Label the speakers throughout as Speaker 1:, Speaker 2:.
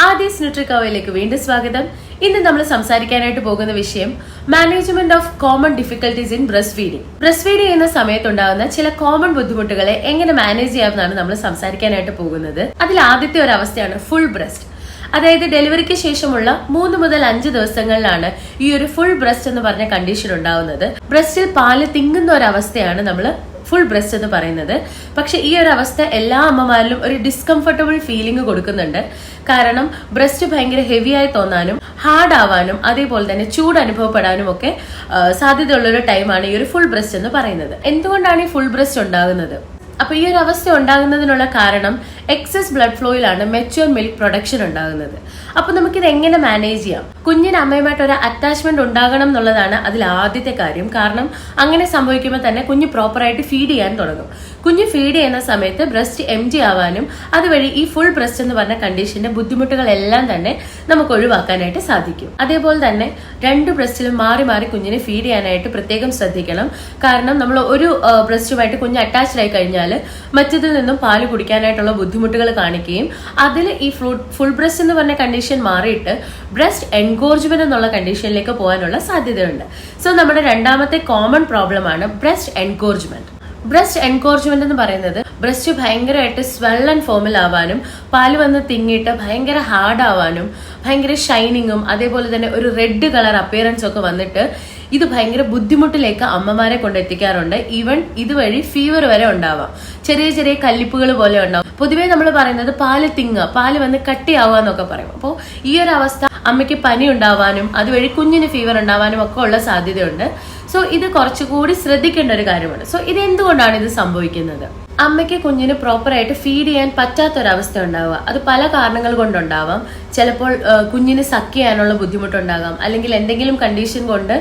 Speaker 1: ആദീസ് ന്യൂട്രികവയിലേക്ക് വീണ്ടും സ്വാഗതം. ഇന്ന് നമ്മൾ സംസാരിക്കാനായിട്ട് പോകുന്ന വിഷയം management of common difficulties in breast feeding. Breast feed ചെയ്യുന്ന സമയത്തുണ്ടാകുന്ന ചില കോമൺ ബുദ്ധിമുട്ടുകളെ എങ്ങനെ മാനേജ് ചെയ്യാമെന്നാണ് നമ്മൾ സംസാരിക്കാനായിട്ട് പോകുന്നത്. അതിൽ ആദ്യത്തെ ഒരു അവസ്ഥയാണ് ഫുൾ ബ്രസ്റ്റ്. അതായത് ഡെലിവറിക്ക് ശേഷമുള്ള 3 മുതൽ 5 ദിവസങ്ങളിലാണ് ഈ ഒരു ഫുൾ ബ്രസ്റ്റ് എന്ന് പറഞ്ഞ കണ്ടീഷൻ ഉണ്ടാവുന്നത്. ബ്രസ്റ്റിൽ പാല് തിങ്ങുന്ന ഒരു അവസ്ഥയാണ് നമ്മൾ ഫുൾ ബ്രസ്റ്റ് എന്ന് പറയുന്നത്. പക്ഷെ ഈ ഒരു അവസ്ഥ എല്ലാ അമ്മമാരിലും ഒരു ഡിസ്കംഫർട്ടബിൾ ഫീലിംഗ് കൊടുക്കുന്നുണ്ട്. കാരണം ബ്രസ്റ്റ് ഭയങ്കര ഹെവിയായി തോന്നാനും ഹാർഡ് ആവാനും അതേപോലെ തന്നെ ചൂട് അനുഭവപ്പെടാനും ഒക്കെ സാധ്യതയുള്ള ഒരു ടൈമാണ് ഈ ഒരു ഫുൾ ബ്രസ്റ്റ് എന്ന് പറയുന്നത്. എന്തുകൊണ്ടാണ് ഈ ഫുൾ ബ്രസ്റ്റ് ഉണ്ടാകുന്നത്? അപ്പൊ ഈ ഒരു അവസ്ഥ ഉണ്ടാകുന്നതിനുള്ള കാരണം എക്സസ് ബ്ലഡ് ഫ്ലോയിലാണ് മെച്യൂർ മിൽക്ക് പ്രൊഡക്ഷൻ ഉണ്ടാകുന്നത്. അപ്പൊ നമുക്കിത് എങ്ങനെ മാനേജ് ചെയ്യാം? കുഞ്ഞിന് അമ്മയുമായിട്ട് ഒരു അറ്റാച്ച്മെന്റ് ഉണ്ടാകണം എന്നുള്ളതാണ് അതിൽ ആദ്യത്തെ കാര്യം. കാരണം അങ്ങനെ സംഭവിക്കുമ്പോൾ തന്നെ കുഞ്ഞ് പ്രോപ്പറായിട്ട് ഫീഡ് ചെയ്യാൻ തുടങ്ങും. കുഞ്ഞ് ഫീഡ് ചെയ്യുന്ന സമയത്ത് ബ്രസ്റ്റ് എംറ്റി ആവാനും അതുവഴി ഈ ഫുൾ ബ്രസ്റ്റ് എന്ന് പറഞ്ഞ കണ്ടീഷന്റെ ബുദ്ധിമുട്ടുകളെല്ലാം തന്നെ നമുക്ക് ഒഴിവാക്കാനായിട്ട് സാധിക്കും. അതേപോലെ തന്നെ 2 ബ്രസ്റ്റിലും മാറി മാറി കുഞ്ഞിനെ ഫീഡ് ചെയ്യാനായിട്ട് പ്രത്യേകം ശ്രദ്ധിക്കണം. കാരണം നമ്മൾ ഒരു ബ്രസ്റ്റുമായിട്ട് കുഞ്ഞ് അറ്റാച്ച്ഡ് ആയി കഴിഞ്ഞാൽ മറ്റതിൽ നിന്നും പാല് കുടിക്കാനായിട്ടുള്ള ബുദ്ധിമുട്ടുകൾ കാണിക്കുകയും അതിൽ ഈ ഫുൾ ബ്രസ്റ്റ് എന്ന് പറഞ്ഞ കണ്ടീഷൻ മാറിയിട്ട് ബ്രസ്റ്റ് എൻഗോർജ്മെന്റ് എന്നുള്ള കണ്ടീഷനിലേക്ക് പോകാനുള്ള സാധ്യതയുണ്ട്. സോ നമ്മുടെ രണ്ടാമത്തെ കോമൺ പ്രോബ്ലം ആണ് ബ്രസ്റ്റ് എൻഗോർജ്മെന്റ്. ബ്രസ്റ്റ് എൻകോർജ്മെന്റ് എന്ന് പറയുന്നത് ബ്രസ്റ്റ് ഭയങ്കരമായിട്ട് സ്വെല്ലൻ ഫോമിൽ ആവാനും പാല് വന്ന് തിങ്ങിയിട്ട് ഭയങ്കര ഹാർഡ് ആവാനും ഭയങ്കര ഷൈനിങ്ങും അതേപോലെ തന്നെ ഒരു റെഡ് കളർ അപ്പിയറൻസ് ഒക്കെ വന്നിട്ട് ഇത് ഭയങ്കര ബുദ്ധിമുട്ടിലേക്ക് അമ്മമാരെ കൊണ്ടെത്തിക്കാറുണ്ട്. ഈവൻ ഇതുവഴി ഫീവർ വരെ ഉണ്ടാവാം. ചെറിയ ചെറിയ കല്ലിപ്പുകൾ പോലെ ഉണ്ടാവും. പൊതുവേ നമ്മൾ പറയുന്നത് പാല് തിങ്ങുക, പാല് വന്ന് കട്ടിയാവുക എന്നൊക്കെ പറയും. അപ്പോൾ ഈ ഒരു അവസ്ഥ അമ്മയ്ക്ക് പനി ഉണ്ടാവാനും അതുവഴി കുഞ്ഞിന് ഫീവർ ഉണ്ടാവാനും ഒക്കെ ഉള്ള സാധ്യതയുണ്ട്. സോ ഇത് കുറച്ചുകൂടി ശ്രദ്ധിക്കേണ്ട ഒരു കാര്യമാണ്. സോ ഇത് എന്തുകൊണ്ടാണ് ഇത് സംഭവിക്കുന്നത്? അമ്മയ്ക്ക് കുഞ്ഞിന് പ്രോപ്പറായിട്ട് ഫീഡ് ചെയ്യാൻ പറ്റാത്തൊരവസ്ഥ ഉണ്ടാവുക. അത് പല കാരണങ്ങൾ കൊണ്ടുണ്ടാവാം. ചിലപ്പോൾ കുഞ്ഞിന് സക്ക് ചെയ്യാനുള്ള ബുദ്ധിമുട്ടുണ്ടാകാം, അല്ലെങ്കിൽ എന്തെങ്കിലും കണ്ടീഷൻ കൊണ്ട്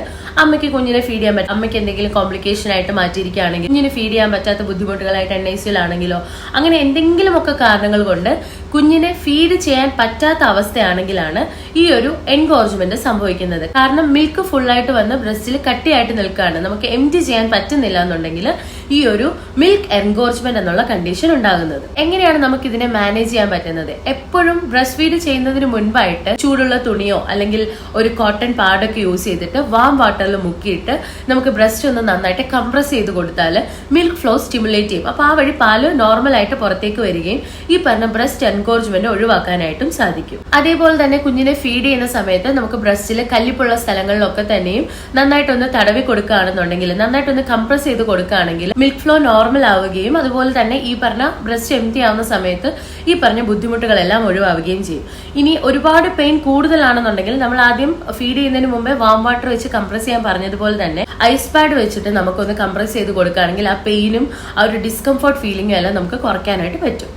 Speaker 1: അമ്മയ്ക്ക് കുഞ്ഞിനെ ഫീഡ് ചെയ്യാൻ പറ്റും. അമ്മയ്ക്ക് എന്തെങ്കിലും കോംപ്ലിക്കേഷൻ ആയിട്ട് മാറ്റിയിരിക്കുകയാണെങ്കിൽ കുഞ്ഞിന് ഫീഡ് ചെയ്യാൻ പറ്റാത്ത ബുദ്ധിമുട്ടുകളായിട്ട് NICU ആണെങ്കിലോ അങ്ങനെ എന്തെങ്കിലുമൊക്കെ കാരണങ്ങൾ കൊണ്ട് കുഞ്ഞിനെ ഫീഡ് ചെയ്യാൻ പറ്റാത്ത അവസ്ഥയാണെങ്കിലാണ് ഈ ഒരു എൻഗോർജ്മെന്റ് സംഭവിക്കുന്നത്. കാരണം മിൽക്ക് ഫുള്ളായിട്ട് വന്ന് ബ്രസ്റ്റിൽ കട്ടിയായിട്ട് നിൽക്കുകയാണ്, നമുക്ക് എംറ്റി ചെയ്യാൻ പറ്റുന്നില്ല എന്നുണ്ടെങ്കിൽ ഈ ഒരു മിൽക്ക് എൻഗോർജ്മെന്റ് എന്നുള്ള കണ്ടീഷൻ ഉണ്ടാകുന്നത്. എങ്ങനെയാണ് നമുക്ക് ഇതിനെ മാനേജ് ചെയ്യാൻ പറ്റുന്നത്? എപ്പോഴും ബ്രസ്റ്റ് ഫീഡ് ചെയ്യുന്നതിന് മുൻപായിട്ട് ചൂടുള്ള തുണിയോ അല്ലെങ്കിൽ ഒരു കോട്ടൺ പാഡൊക്കെ യൂസ് ചെയ്തിട്ട് വാം വാട്ടറിൽ മുക്കിയിട്ട് നമുക്ക് ബ്രസ്റ്റ് ഒന്ന് നന്നായിട്ട് കംപ്രസ് ചെയ്ത് കൊടുത്താൽ മിൽക്ക് ഫ്ലോ സ്റ്റിമുലേറ്റ് ചെയ്യും. അപ്പൊ ആ വഴി പാല് നോർമൽ ആയിട്ട് പുറത്തേക്ക് വരികയും ഈ പറഞ്ഞ ബ്രസ്റ്റ് എൻകോർജ്മെന്റ് ഒഴിവാക്കാനായിട്ടും സാധിക്കും. അതേപോലെ തന്നെ കുഞ്ഞിനെ ഫീഡ് ചെയ്യുന്ന സമയത്ത് നമുക്ക് ബ്രസ്റ്റിലെ കല്ലിപ്പുള്ള സ്ഥലങ്ങളിലൊക്കെ തന്നെയും നന്നായിട്ടൊന്ന് തടവി കൊടുക്കുകയാണെന്നുണ്ടെങ്കിൽ, നന്നായിട്ടൊന്ന് കംപ്രസ് ചെയ്ത് കൊടുക്കുകയാണെങ്കിൽ മിൽക്ക് ഫ്ലോ നോർമൽ ആവുകയും അതുപോലെ തന്നെ ഈ പറഞ്ഞ ബ്രസ്റ്റ് എംറ്റി ആവുന്ന സമയത്ത് ഈ പറഞ്ഞ ബുദ്ധിമുട്ടുകളെല്ലാം ഒഴിവാവുകയും ചെയ്യും. ഇനി ഒരുപാട് പെയിൻ കൂടുതലാണെന്നുണ്ടെങ്കിൽ നമ്മൾ ആദ്യം ഫീഡ് ചെയ്യുന്നതിന് മുമ്പേ വാം വാട്ടർ വെച്ച് കംപ്രസ് ചെയ്യാൻ പറഞ്ഞതുപോലെ തന്നെ ഐസ് പാഡ് വെച്ചിട്ട് നമുക്കൊന്ന് കംപ്രസ് ചെയ്ത് കൊടുക്കുകയാണെങ്കിൽ ആ പെയിനും ആ ഒരു ഡിസ്കംഫർട്ട് ഫീലിംഗും എല്ലാം നമുക്ക് കുറയ്ക്കാനായിട്ട് പറ്റും.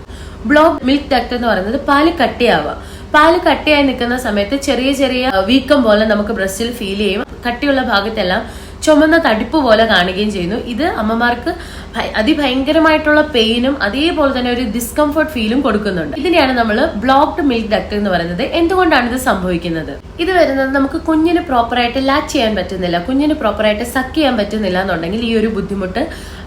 Speaker 1: ബ്ലോക്ക് മിൽക്ക് ഡക്ട് എന്ന് പറയുന്നത് പാല് കട്ടിയാവുക. പാല് കട്ടിയായി നിൽക്കുന്ന സമയത്ത് ചെറിയ ചെറിയ വീക്കം പോലെ നമുക്ക് ബ്രസ്റ്റിൽ ഫീൽ ചെയ്യും. കട്ടിയുള്ള ഭാഗത്തെല്ലാം ചുമന്ന തടിപ്പ് പോലെ കാണുകയും ചെയ്യുന്നു. ഇത് അമ്മമാർക്ക് അതിഭയങ്കരമായിട്ടുള്ള പെയിനും അതേപോലെ തന്നെ ഒരു ഡിസ്കംഫർട്ട് ഫീലും കൊടുക്കുന്നുണ്ട്. ഇതിനെയാണ് നമ്മൾ ബ്ലോക്ക്ഡ് മിൽക്ക് ഡക്ട് എന്ന് പറയുന്നത്. എന്തുകൊണ്ടാണ് ഇത് സംഭവിക്കുന്നത്? ഇത് വരുന്നത് നമുക്ക് കുഞ്ഞിന് പ്രോപ്പറായിട്ട് ലാച്ച് ചെയ്യാൻ പറ്റുന്നില്ല, കുഞ്ഞിന് പ്രോപ്പറായിട്ട് സക്ക് ചെയ്യാൻ പറ്റുന്നില്ല എന്നുണ്ടെങ്കിൽ ഈ ഒരു ബുദ്ധിമുട്ട്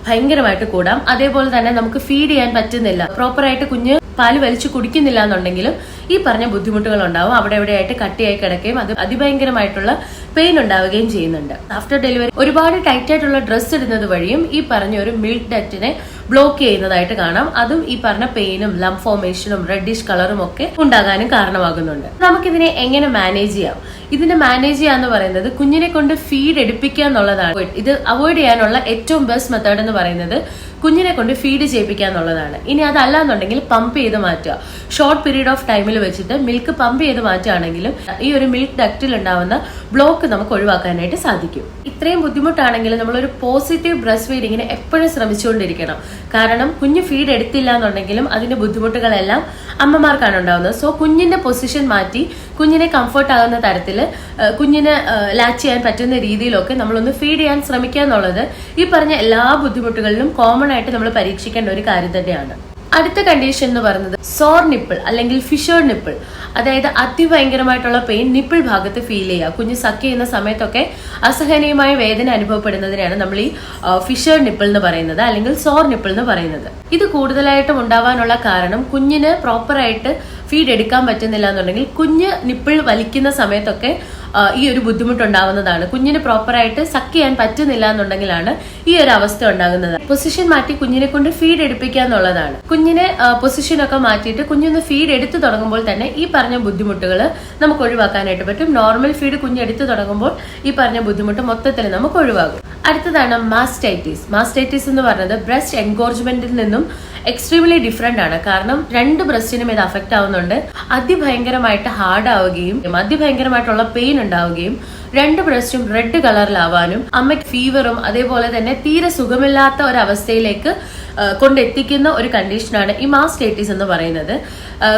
Speaker 1: ഭയങ്കരമായിട്ട് കൂടാം. അതേപോലെ തന്നെ നമുക്ക് ഫീഡ് ചെയ്യാൻ പറ്റുന്നില്ല, പ്രോപ്പറായിട്ട് കുഞ്ഞ് പാല് വലിച്ചു കുടിക്കുന്നില്ല എന്നുണ്ടെങ്കിലും ഈ പറഞ്ഞ ബുദ്ധിമുട്ടുകൾ ഉണ്ടാവും. അവിടെ എവിടെയായിട്ട് കട്ടിയായി കിടക്കുകയും അത് അതിഭയങ്കരമായിട്ടുള്ള പെയിൻ ഉണ്ടാവുകയും ചെയ്യുന്നുണ്ട്. ആഫ്റ്റർ ഡെലിവറി ഒരുപാട് ടൈറ്റ് ആയിട്ടുള്ള ഡ്രസ്സ് ഇടുന്നത് വഴിയും ഈ പറഞ്ഞ ഒരു മിൽക്ക് ഡക്റ്റിനെ ബ്ലോക്ക് ചെയ്യുന്നതായിട്ട് കാണാം. അതും ഈ പറഞ്ഞ പെയിനും ലംപ് ഫോർമേഷനും റെഡിഷ് കളറും ഒക്കെ ഉണ്ടാകാനും കാരണമാകുന്നുണ്ട്. നമുക്കിതിനെ എങ്ങനെ മാനേജ് ചെയ്യാം? ഇതിനെ മാനേജ് ചെയ്യാന്ന് പറയുന്നത് കുഞ്ഞിനെ കൊണ്ട് ഫീഡ് എടുപ്പിക്കുക എന്നുള്ളതാണ്. ഇത് അവോയ്ഡ് ചെയ്യാനുള്ള ഏറ്റവും ബെസ്റ്റ് മെത്തേഡ് എന്ന് പറയുന്നത് കുഞ്ഞിനെ കൊണ്ട് ഫീഡ് ചെയ്യിപ്പിക്കുക എന്നുള്ളതാണ്. ഇനി അതല്ല എന്നുണ്ടെങ്കിൽ പമ്പ് ചെയ്ത് മാറ്റുക. ഷോർട്ട് പീരീഡ് ഓഫ് ടൈമിൽ വെച്ചിട്ട് മിൽക്ക് പമ്പ് ചെയ്ത് മാറ്റുകയാണെങ്കിലും ഈ ഒരു മിൽക്ക് ഡക്റ്റിൽ ഉണ്ടാവുന്ന ബ്ലോക്ക് നമുക്ക് ഒഴിവാക്കാനായിട്ട് സാധിക്കും. ഇത്രയും ബുദ്ധിമുട്ടാണെങ്കിലും നമ്മളൊരു പോസിറ്റീവ് ബ്രസ്റ്റ് ഫീഡിങ്ങിന് എപ്പോഴും ശ്രമിച്ചുകൊണ്ടിരിക്കണം. കാരണം കുഞ്ഞ് ഫീഡ് എടുത്തില്ല എന്നുണ്ടെങ്കിലും അതിന്റെ ബുദ്ധിമുട്ടുകളെല്ലാം അമ്മമാർക്കാണ് ഉണ്ടാവുന്നത്. സോ കുഞ്ഞിന്റെ പൊസിഷൻ മാറ്റി കുഞ്ഞിനെ കംഫർട്ട് ആകുന്ന തരത്തിൽ കുഞ്ഞിന് ലാച്ച് ചെയ്യാൻ പറ്റുന്ന രീതിയിലൊക്കെ നമ്മളൊന്ന് ഫീഡ് ചെയ്യാൻ ശ്രമിക്കുക എന്നുള്ളത് ഈ പറഞ്ഞ എല്ലാ ബുദ്ധിമുട്ടുകളിലും കോമൺ ആയിട്ട് നമ്മൾ പരീക്ഷിക്കേണ്ട ഒരു കാര്യം തന്നെയാണ്. അടുത്ത കണ്ടീഷൻ എന്ന് പറയുന്നത് സോർ നിപ്പിൾ അല്ലെങ്കിൽ ഫിഷർ നിപ്പിൾ. അതായത് അതിഭയങ്കരമായിട്ടുള്ള പെയിൻ നിപ്പിൾ ഭാഗത്ത് ഫീൽ ചെയ്യുക. കുഞ്ഞ് സക്ക് ചെയ്യുന്ന സമയത്തൊക്കെ അസഹനീയമായ വേദന അനുഭവപ്പെടുന്നതിനാണ് നമ്മൾ ഈ ഫിഷർ നിപ്പിൾ എന്ന് പറയുന്നത് അല്ലെങ്കിൽ സോർ നിപ്പിൾ എന്ന് പറയുന്നത്. ഇത് കൂടുതലായിട്ടും ഉണ്ടാവാനുള്ള കാരണം കുഞ്ഞിന് പ്രോപ്പറായിട്ട് ഫീഡ് എടുക്കാൻ പറ്റുന്നില്ല എന്നുണ്ടെങ്കിൽ കുഞ്ഞ് നിപ്പിൾ വലിക്കുന്ന സമയത്തൊക്കെ ഈ ഒരു ബുദ്ധിമുട്ടുണ്ടാവുന്നതാണ്. കുഞ്ഞിന് പ്രോപ്പറായിട്ട് സക്ക് ചെയ്യാൻ പറ്റുന്നില്ല എന്നുണ്ടെങ്കിലാണ് ഈ ഒരു അവസ്ഥ ഉണ്ടാകുന്നത്. പൊസിഷൻ മാറ്റി കുഞ്ഞിനെ കൊണ്ട് ഫീഡ് എടുപ്പിക്കുക എന്നുള്ളതാണ്. കുഞ്ഞിനെ പൊസിഷനൊക്കെ മാറ്റിയിട്ട് കുഞ്ഞൊന്ന് ഫീഡ് എടുത്തു തുടങ്ങുമ്പോൾ തന്നെ ഈ പറഞ്ഞ ബുദ്ധിമുട്ടുകൾ നമുക്ക് ഒഴിവാക്കാനായിട്ട് പറ്റും. നോർമൽ ഫീഡ് കുഞ്ഞെടുത്ത് തുടങ്ങുമ്പോൾ ഈ പറഞ്ഞ ബുദ്ധിമുട്ട് മൊത്തത്തിൽ നമുക്ക് ഒഴിവാകും. അടുത്തതാണ് മാസ്റ്റൈറ്റിസ്. മാസ്റ്റൈറ്റിസ് എന്ന് പറയുന്നത് ബ്രസ്റ്റ് എൻഗോർജ്മെന്റിൽ നിന്നും എക്സ്ട്രീംലി ഡിഫറെന്റ് ആണ്. കാരണം രണ്ട് ബ്രസ്റ്റിനും ഇത് അഫക്റ്റ് ആവുന്നുണ്ട്. അതിഭയങ്കരമായിട്ട് ഹാർഡ് ആവുകയും അതിഭയങ്കരമായിട്ടുള്ള പെയിൻ ഉണ്ടാവുകയും രണ്ട് ബ്രസ്റ്റും റെഡ് കളറിലാവാനും അമ്മയ്ക്ക് ഫീവറും അതേപോലെ തന്നെ തീരെ സുഖമില്ലാത്ത ഒരവസ്ഥയിലേക്ക് കൊണ്ടെത്തിക്കുന്ന ഒരു കണ്ടീഷനാണ് ഈ മാസ്റ്റൈറ്റിസ് എന്ന് പറയുന്നത്.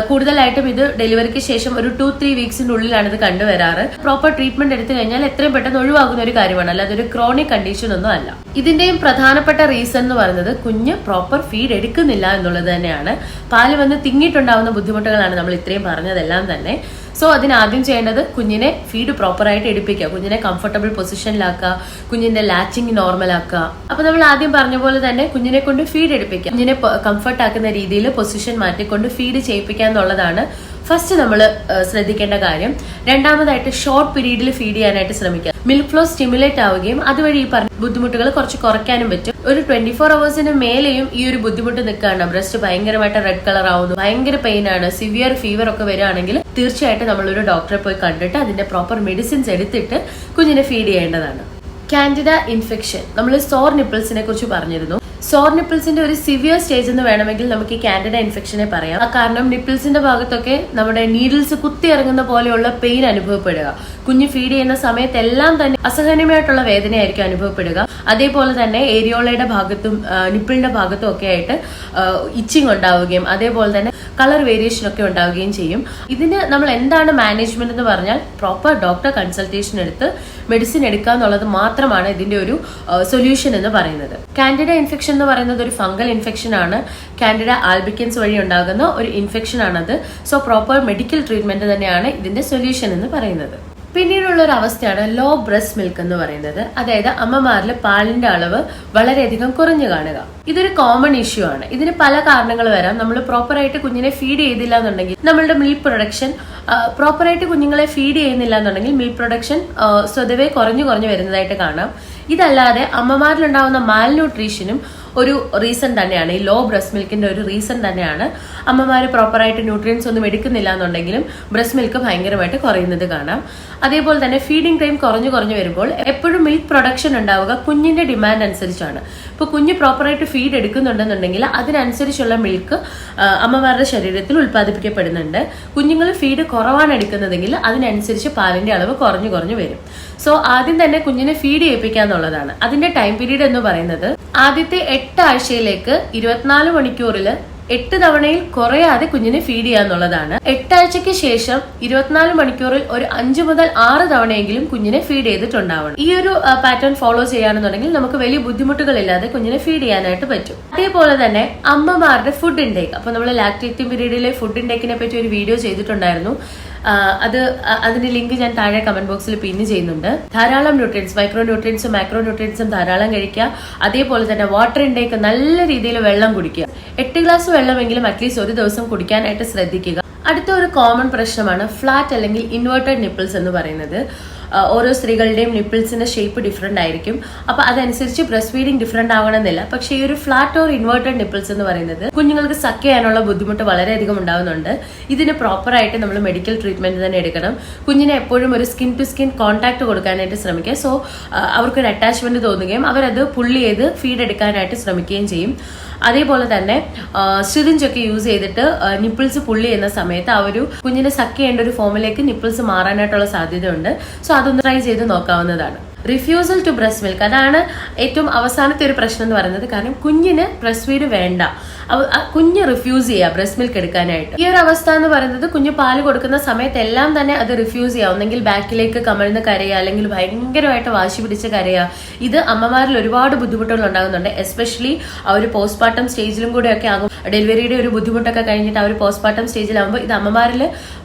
Speaker 1: കൂടുതലായിട്ടും ഇത് ഡെലിവറിക്ക് ശേഷം ഒരു 2-3 വീക്സിനുള്ളിലാണ് ഇത് കണ്ടുവരാറ്. പ്രോപ്പർ ട്രീറ്റ്മെന്റ് എടുത്തു കഴിഞ്ഞാൽ എത്രയും പെട്ടെന്ന് ഒഴിവാകുന്ന ഒരു കാര്യമാണ്, അല്ലാതെ ഒരു ക്രോണിക് കണ്ടീഷൻ ഒന്നും അല്ല. ഇതിന്റെയും പ്രധാനപ്പെട്ട റീസൺ എന്ന് പറയുന്നത് കുഞ്ഞ് പ്രോപ്പർ ഫീഡ് എടുക്കുന്നില്ല എന്നുള്ളത് തന്നെയാണ്. പാല് വന്ന് തിങ്ങിയിട്ടുണ്ടാവുന്ന ബുദ്ധിമുട്ടുകളാണ് നമ്മൾ ഇത്രയും പറഞ്ഞതെല്ലാം തന്നെ. സോ അതിനാദ്യം ചെയ്യേണ്ടത് കുഞ്ഞിനെ ഫീഡ് പ്രോപ്പറായിട്ട് എടുപ്പിക്കുക, കുഞ്ഞിനെ കംഫർട്ടബിൾ പൊസിഷനിലാക്കുക, കുഞ്ഞിന്റെ ലാച്ചിങ് നോർമൽ ആക്കുക. അപ്പൊ നമ്മൾ ആദ്യം പറഞ്ഞ പോലെ തന്നെ കുഞ്ഞിനെ കൊണ്ട് ഫീഡ് എടുപ്പിക്കുക, കുഞ്ഞിനെ കംഫർട്ട് ആക്കുന്ന രീതിയിൽ പൊസിഷൻ മാറ്റിക്കൊണ്ട് ഫീഡ് ചെയ്യിപ്പിക്കുക എന്നുള്ളതാണ് ഫസ്റ്റ് നമ്മൾ ശ്രദ്ധിക്കേണ്ട കാര്യം. രണ്ടാമതായിട്ട് ഷോർട്ട് പീരീഡിൽ ഫീഡ് ചെയ്യാനായിട്ട് ശ്രമിക്കുക. മിൽക്ക് ഫ്ലോ സ്റ്റിമുലേറ്റ് ആവുകയും അതുവഴി ഈ പറഞ്ഞ ബുദ്ധിമുട്ടുകൾ കുറച്ച് കുറയ്ക്കാനും പറ്റും. ഒരു 24 hours മേലെയും ഈ ഒരു ബുദ്ധിമുട്ട് നിൽക്കുകയാണ്, ബ്രസ്റ്റ് ഭയങ്കരമായിട്ട് റെഡ് കളർ ആവുന്നു, ഭയങ്കര പെയിൻ ആണ്, സിവിയർ ഫീവർ ഒക്കെ വരികയാണെങ്കിൽ തീർച്ചയായിട്ടും നമ്മളൊരു ഡോക്ടറെ പോയി കണ്ടിട്ട് അതിന്റെ പ്രോപ്പർ മെഡിസിൻസ് എടുത്തിട്ട് കുഞ്ഞിനെ ഫീഡ് ചെയ്യേണ്ടതാണ്. കാൻഡിഡ ഇൻഫെക്ഷൻ, നമ്മൾ സോർ നിപ്പിൾസിനെ കുറിച്ച് പറഞ്ഞിരുന്നു. സോർ നിപ്പിൾസിന്റെ ഒരു സിവിയർ സ്റ്റേജ് എന്ന് വേണമെങ്കിൽ നമുക്ക് ഈ കാൻഡിഡ ഇൻഫെക്ഷനെ പറയാം. കാരണം നിപ്പിൾസിന്റെ ഭാഗത്തൊക്കെ നമ്മുടെ നീഡിൽസ് കുത്തി ഇറങ്ങുന്ന പോലെയുള്ള പെയിൻ അനുഭവപ്പെടുക, കുഞ്ഞ് ഫീഡ് ചെയ്യുന്ന സമയത്തെല്ലാം തന്നെ അസഹനീയമായിട്ടുള്ള വേദനയായിരിക്കും അനുഭവപ്പെടുക. അതേപോലെ തന്നെ ഏരിയോളയുടെ ഭാഗത്തും നിപ്പിളിന്റെ ഭാഗത്തും ഒക്കെ ആയിട്ട് ഇച്ചിങ് ഉണ്ടാവുകയും അതേപോലെ തന്നെ കളർ വേരിയേഷൻ ഒക്കെ ഉണ്ടാവുകയും ചെയ്യും. ഇതിന് നമ്മൾ എന്താണ് മാനേജ്മെന്റ് എന്ന് പറഞ്ഞാൽ പ്രോപ്പർ ഡോക്ടർ കൺസൾട്ടേഷൻ എടുത്ത് മെഡിസിൻ എടുക്കുക എന്നുള്ളത് മാത്രമാണ് ഇതിന്റെ ഒരു സൊല്യൂഷൻ എന്ന് പറയുന്നത്. കാൻഡിഡ ഇൻഫെക്ഷൻ എന്ന് പറയുന്നത് ഒരു ഫംഗൽ ഇൻഫെക്ഷൻ ആണ്. കാൻഡിഡ ആൽബിക്കൻസ് വഴി ഉണ്ടാകുന്ന ഒരു ഇൻഫെക്ഷൻ ആണത്. സോ പ്രോപ്പർ മെഡിക്കൽ ട്രീറ്റ്മെന്റ് തന്നെയാണ് ഇതിന്റെ സൊല്യൂഷൻ എന്ന് പറയുന്നത്. പിന്നീടുള്ള ഒരു അവസ്ഥയാണ് ലോ ബ്രസ്റ്റ് മിൽക്ക് എന്ന് പറയുന്നത്. അതായത് അമ്മമാരിൽ പാലിന്റെ അളവ് വളരെയധികം കുറഞ്ഞു കാണുക. ഇതൊരു കോമൺ ഇഷ്യൂ ആണ്. ഇതിന് പല കാരണങ്ങൾ വരാം. നമ്മൾ പ്രോപ്പറായിട്ട് കുഞ്ഞിനെ ഫീഡ് ചെയ്തില്ല എന്നുണ്ടെങ്കിൽ നമ്മളുടെ മിൽക്ക് പ്രൊഡക്ഷൻ പ്രോപ്പറായിട്ട് കുഞ്ഞുങ്ങളെ ഫീഡ് ചെയ്യുന്നില്ല എന്നുണ്ടെങ്കിൽ മിൽക്ക് പ്രൊഡക്ഷൻ സ്വതവേ കുറഞ്ഞു വരുന്നതായിട്ട് കാണാം. ഇതല്ലാതെ അമ്മമാരിലുണ്ടാവുന്ന മാൽന്യൂട്രീഷനും ഒരു റീസൺ തന്നെയാണ്. ഈ ലോ ബ്രസ്റ്റ് മിൽക്കിന്റെ ഒരു റീസൺ തന്നെയാണ്. അമ്മമാർ പ്രോപ്പറായിട്ട് ന്യൂട്രിയൻസ് ഒന്നും എടുക്കുന്നില്ല എന്നുണ്ടെങ്കിലും ബ്രസ്റ്റ് മിൽക്ക് ഭയങ്കരമായിട്ട് കുറയുന്നത് കാണാം. അതേപോലെ തന്നെ ഫീഡിംഗ് ടൈം കുറഞ്ഞു വരുമ്പോൾ എപ്പോഴും മിൽക്ക് പ്രൊഡക്ഷൻ ഉണ്ടാവുക കുഞ്ഞിന്റെ ഡിമാൻഡ് അനുസരിച്ചാണ്. ഇപ്പൊ കുഞ്ഞ് പ്രോപ്പറായിട്ട് ഫീഡ് എടുക്കുന്നുണ്ടെന്നുണ്ടെങ്കിൽ അതിനനുസരിച്ചുള്ള മിൽക്ക് അമ്മമാരുടെ ശരീരത്തിൽ ഉത്പാദിപ്പിക്കപ്പെടുന്നുണ്ട്. കുഞ്ഞുങ്ങൾ ഫീഡ് കുറവാണ് എടുക്കുന്നതെങ്കിൽ അതിനനുസരിച്ച് പാലിന്റെ അളവ് കുറഞ്ഞു വരും. സോ ആദ്യം തന്നെ കുഞ്ഞിനെ ഫീഡ് ചെയ്യിപ്പിക്കാന്നുള്ളതാണ്. അതിന്റെ ടൈം പീരീഡ് എന്ന് പറയുന്നത് ആദ്യത്തെ 8 ആഴ്ചയിലേക്ക് 24 മണിക്കൂറിൽ 8 തവണയിൽ കുറയാതെ കുഞ്ഞിനെ ഫീഡ് ചെയ്യാന്നുള്ളതാണ്. 8 ആഴ്ചയ്ക്ക് ശേഷം 24 മണിക്കൂറിൽ ഒരു 5 മുതൽ 6 തവണയെങ്കിലും കുഞ്ഞിനെ ഫീഡ് ചെയ്തിട്ടുണ്ടാവണം. ഈ ഒരു പാറ്റേൺ ഫോളോ ചെയ്യുകയാണെന്നുണ്ടെങ്കിൽ നമുക്ക് വലിയ ബുദ്ധിമുട്ടുകളില്ലാതെ കുഞ്ഞിനെ ഫീഡ് ചെയ്യാനായിട്ട് പറ്റും. അതേപോലെ തന്നെ അമ്മമാരുടെ ഫുഡ് ഇൻടേക്ക്, അപ്പൊ നമ്മൾ ലാക്ടേറ്റിംഗ് പീരീഡിലെ ഫുഡ് ഇൻടേക്കിനെ പറ്റി ഒരു വീഡിയോ ചെയ്തിട്ടുണ്ടായിരുന്നു. അതിന്റെ ലിങ്ക് ഞാൻ താഴെ കമന്റ് ബോക്സിൽ പിൻ ചെയ്യുന്നുണ്ട്. ധാരാളം ന്യൂട്രിയൻസ്, മൈക്രോ ന്യൂട്രിയൻസും മാക്രോ ന്യൂട്രിയൻസും ധാരാളം കഴിക്കുക. അതേപോലെ തന്നെ വാട്ടർ ഇൻടേക്ക്, നല്ല രീതിയിൽ വെള്ളം കുടിക്കുക. 8 ഗ്ലാസ് വെള്ളമെങ്കിലും അറ്റ്ലീസ്റ്റ് ഒരു ദിവസം കുടിക്കാനായിട്ട് ശ്രദ്ധിക്കുക. അടുത്ത ഒരു കോമൺ പ്രശ്നമാണ് ഫ്ലാറ്റ് അല്ലെങ്കിൽ ഇൻവേർട്ടഡ് നിപ്പിൾസ് എന്ന് പറയുന്നത്. ഓരോ സ്ത്രീകളുടെയും നിപ്പിൾസിന്റെ ഷേപ്പ് ഡിഫറെന്റ് ആയിരിക്കും. അപ്പൊ അതനുസരിച്ച് ബ്രസ്റ്റ് ഫീഡിംഗ് ഡിഫറെന്റ് ആവണമെന്നില്ല. പക്ഷേ ഈ ഒരു ഫ്ലാറ്റ് ഓർ ഇൻവേർട്ടഡ് നിപ്പിൾസ് എന്ന് പറയുന്നത് കുഞ്ഞുങ്ങൾക്ക് സക്ക് ചെയ്യാനുള്ള ബുദ്ധിമുട്ട് വളരെയധികം ഉണ്ടാവുന്നുണ്ട്. ഇതിന് പ്രോപ്പറായിട്ട് നമ്മൾ മെഡിക്കൽ ട്രീറ്റ്മെന്റ് തന്നെ എടുക്കണം. കുഞ്ഞിനെ എപ്പോഴും ഒരു സ്കിൻ ടു സ്കിൻ കോൺടാക്ട് കൊടുക്കാനായിട്ട് ശ്രമിക്കുക. സോ അവർക്കൊരു അറ്റാച്ച്മെന്റ് തോന്നുകയും അവരത് പുള്ളി ചെയ്ത് ഫീഡ് എടുക്കാനായിട്ട് ശ്രമിക്കുകയും ചെയ്യും. അതേപോലെ തന്നെ സിറിഞ്ചൊക്കെ യൂസ് ചെയ്തിട്ട് നിപ്പിൾസ് പുള്ളി ചെയ്യുന്ന സമയത്ത് ആ ഒരു കുഞ്ഞിനെ സക്ക് ചെയ്യേണ്ട ഒരു ഫോമിലേക്ക് നിപ്പിൾസ് മാറാനായിട്ടുള്ള സാധ്യതയുണ്ട്. സോ അതൊന്ന് ട്രൈ ചെയ്ത് നോക്കാവുന്നതാണ്. റിഫ്യൂസൽ ടു ബ്രസ്റ്റ് മിൽക്ക്, അതാണ് ഏറ്റവും അവസാനത്തെ ഒരു പ്രശ്നം എന്ന് പറയുന്നത്. കാരണം കുഞ്ഞിന് ബ്രസ്റ്റ് ഫീഡ് വേണ്ട, കുഞ്ഞ് റിഫ്യൂസ് ചെയ്യുക ബ്രസ്റ്റ് മിൽക്ക് എടുക്കാനായിട്ട്. ഈ ഒരു അവസ്ഥ എന്ന് പറയുന്നത് കുഞ്ഞ് പാല് കൊടുക്കുന്ന സമയത്ത് എല്ലാം തന്നെ അത് റിഫ്യൂസ് ചെയ്യുക, ഒന്നെങ്കിൽ ബാക്കിലേക്ക് കമഴ്ന്ന് കരയുക അല്ലെങ്കിൽ ഭയങ്കരമായിട്ട് വാശി പിടിച്ച് കരയുക. ഇത് അമ്മമാരിൽ ഒരുപാട് ബുദ്ധിമുട്ടുകൾ ഉണ്ടാകുന്നുണ്ട്. എസ്പെഷ്യലി ആ ഒരു പോസ്റ്റ്മോർട്ടം സ്റ്റേജിലും കൂടെ ഒക്കെ ആകും. ഡെലിവറിയുടെ ഒരു ബുദ്ധിമുട്ടൊക്കെ കഴിഞ്ഞിട്ട് ആ ഒരു പോസ്റ്റ്മോർട്ടം സ്റ്റേജിലാകുമ്പോൾ ഇത് അമ്മമാരിൽ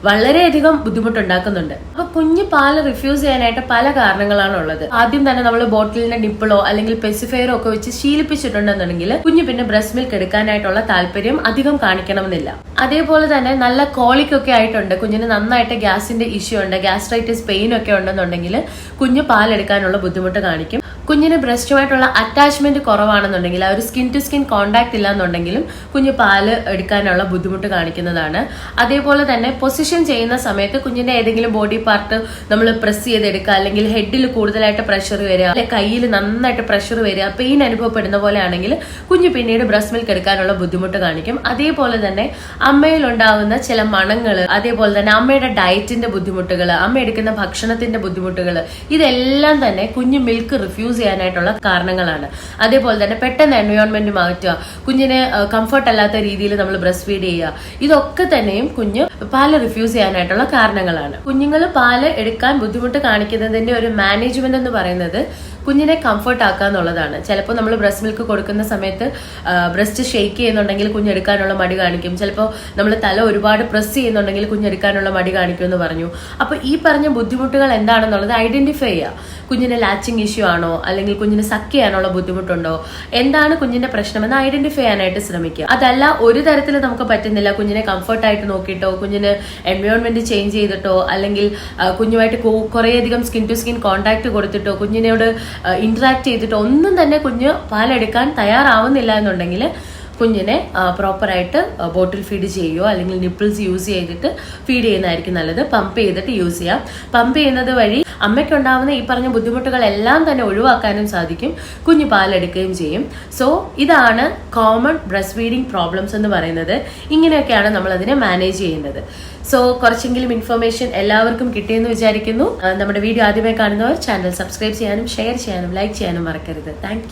Speaker 1: വളരെയധികം ബുദ്ധിമുട്ടുണ്ടാക്കുന്നുണ്ട്. അപ്പൊ കുഞ്ഞ് പാല് റിഫ്യൂസ് ചെയ്യാനായിട്ട് പല കാരണങ്ങളാണ് ഉള്ളത്. ആദ്യം തന്നെ നമ്മൾ ബോട്ടിലിന്റെ നിപ്പിളോ അല്ലെങ്കിൽ പെസിഫയറോ ഒക്കെ വെച്ച് ശീലിപ്പിച്ചിട്ടുണ്ടെന്നുണ്ടെങ്കിൽ കുഞ്ഞ് പിന്നെ ബ്രസ്റ്റ് മിൽക്ക് എടുക്കാനായിട്ടുള്ള താല്പര്യം അധികം കാണിക്കണമെന്നില്ല. അതേപോലെ തന്നെ നല്ല കോളിക് ഒക്കെ ആയിട്ടുണ്ട്, കുഞ്ഞിന് നന്നായിട്ട് ഗ്യാസിന്റെ ഇഷ്യൂ ഉണ്ട്, ഗ്യാസ്ട്രൈറ്റിസ് പെയിൻ ഒക്കെ ഉണ്ടെന്നുണ്ടെങ്കിൽ കുഞ്ഞ് പാലെടുക്കാനുള്ള ബുദ്ധിമുട്ട് കാണിക്കും. കുഞ്ഞിന് ബ്രസ്റ്റുമായിട്ടുള്ള അറ്റാച്ച്മെന്റ് കുറവാണെന്നുണ്ടെങ്കിൽ, ആ ഒരു സ്കിൻ ടു സ്കിൻ കോണ്ടാക്ട് ഇല്ല എന്നുണ്ടെങ്കിലും കുഞ്ഞ് പാല് എടുക്കാനുള്ള ബുദ്ധിമുട്ട് കാണിക്കുന്നതാണ്. അതേപോലെ തന്നെ പൊസിഷൻ ചെയ്യുന്ന സമയത്ത് കുഞ്ഞിന്റെ ഏതെങ്കിലും ബോഡി പാർട്ട് നമ്മൾ പ്രസ് ചെയ്തെടുക്കുക, അല്ലെങ്കിൽ ഹെഡിൽ കൂടുതലായിട്ട് പ്രഷർ വരിക, അല്ലെങ്കിൽ കയ്യിൽ നന്നായിട്ട് പ്രഷർ വരിക, പെയിൻ അനുഭവപ്പെടുന്ന പോലെ ആണെങ്കിൽ കുഞ്ഞ് പിന്നീട് ബ്രസ്റ്റ് മിൽക്ക് എടുക്കാനുള്ള ബുദ്ധിമുട്ട് കാണിക്കും. അതേപോലെ തന്നെ അമ്മയിൽ ഉണ്ടാകുന്ന ചില മണങ്ങൾ, അതേപോലെ തന്നെ അമ്മയുടെ ഡയറ്റിന്റെ ബുദ്ധിമുട്ടുകൾ, അമ്മ എടുക്കുന്ന ഭക്ഷണത്തിന്റെ ബുദ്ധിമുട്ടുകൾ, ഇതെല്ലാം തന്നെ കുഞ്ഞ് മിൽക്ക് റിഫ്യൂസ് ചെയ്യാനായിട്ടുള്ള കാരണങ്ങളാണ്. അതേപോലെ തന്നെ പെട്ടെന്ന് എൻവയോൺമെന്റ് മാറ്റുക, കുഞ്ഞിന് കംഫർട്ട് അല്ലാത്ത രീതിയിൽ നമ്മൾ ബ്രസ്റ്റ് ഫീഡ് ചെയ്യുക, ഇതൊക്കെ തന്നെയും കുഞ്ഞ് പാല് റിഫ്യൂസ് ചെയ്യാനായിട്ടുള്ള കാരണങ്ങളാണ്. കുഞ്ഞുങ്ങൾ പാല് എടുക്കാൻ ബുദ്ധിമുട്ട് കാണിക്കുന്നതിന്റെ ഒരു മാനേജ്മെന്റ് എന്ന് പറയുന്നത് കുഞ്ഞിനെ കംഫർട്ട് ആക്കുക എന്നുള്ളതാണ്. ചിലപ്പോൾ നമ്മൾ ബ്രസ്റ്റ് മിൽക്ക് കൊടുക്കുന്ന സമയത്ത് ബ്രസ്റ്റ് ഷെയ്ക്ക് ചെയ്യുന്നുണ്ടെങ്കിൽ കുഞ്ഞെടുക്കാനുള്ള മടി കാണിക്കും. ചിലപ്പോൾ നമ്മൾ തല ഒരുപാട് പ്രസ് ചെയ്യുന്നുണ്ടെങ്കിൽ കുഞ്ഞെടുക്കാനുള്ള മടി കാണിക്കും എന്ന് പറഞ്ഞു. അപ്പോൾ ഈ പറഞ്ഞ ബുദ്ധിമുട്ടുകൾ എന്താണെന്നുള്ളത് ഐഡന്റിഫൈ ചെയ്യുക. കുഞ്ഞിന് ലാച്ചിങ് ഇഷ്യൂ ആണോ, അല്ലെങ്കിൽ കുഞ്ഞിന് സക്ക് ചെയ്യാനുള്ള ബുദ്ധിമുട്ടുണ്ടോ, എന്താണ് കുഞ്ഞിന്റെ പ്രശ്നമെന്ന് ഐഡന്റിഫൈ ചെയ്യാനായിട്ട് ശ്രമിക്കുക. അതല്ല ഒരു തരത്തിൽ നമുക്ക് പറ്റുന്നില്ല, കുഞ്ഞിനെ കംഫർട്ടായിട്ട് നോക്കിയിട്ടോ, കുഞ്ഞിന് എൻവയോൺമെന്റ് ചേഞ്ച് ചെയ്തിട്ടോ, അല്ലെങ്കിൽ കുഞ്ഞുമായിട്ട് കുറേയധികം സ്കിൻ ടു സ്കിൻ കോണ്ടാക്ട് കൊടുത്തിട്ടോ, കുഞ്ഞിനോട് ഇന്ററാക്ട് ചെയ്തിട്ടോ ഒന്നും തന്നെ കുഞ്ഞ് പാലെടുക്കാൻ തയ്യാറാവുന്നില്ല എന്നുണ്ടെങ്കിൽ കുഞ്ഞിനെ പ്രോപ്പറായിട്ട് ബോട്ടിൽ ഫീഡ് ചെയ്യുകയോ അല്ലെങ്കിൽ നിപ്പിൾസ് യൂസ് ചെയ്തിട്ട് ഫീഡ് ചെയ്യുന്നതായിരിക്കും നല്ലത്. പമ്പ് ചെയ്തിട്ട് യൂസ് ചെയ്യാം. പമ്പ് ചെയ്യുന്നത് വഴി അമ്മയ്ക്കുണ്ടാവുന്ന ഈ പറഞ്ഞ ബുദ്ധിമുട്ടുകളെല്ലാം തന്നെ ഒഴിവാക്കാനും സാധിക്കും, കുഞ്ഞ് പാലെടുക്കുകയും ചെയ്യും. സോ ഇതാണ് കോമൺ ബ്രസ്റ്റ് ഫീഡിങ് പ്രോബ്ലംസ് എന്ന് പറയുന്നത്. ഇങ്ങനെയൊക്കെയാണ് നമ്മൾ അതിനെ മാനേജ് ചെയ്യുന്നത്. സോ കുറച്ചെങ്കിലും ഇൻഫർമേഷൻ എല്ലാവർക്കും കിട്ടിയെന്ന് വിചാരിക്കുന്നു. നമ്മുടെ വീഡിയോ ആദ്യമായി കാണുന്നവർ ചാനൽ സബ്സ്ക്രൈബ് ചെയ്യാനും ഷെയർ ചെയ്യാനും ലൈക്ക് ചെയ്യാനും മറക്കരുത്. താങ്ക്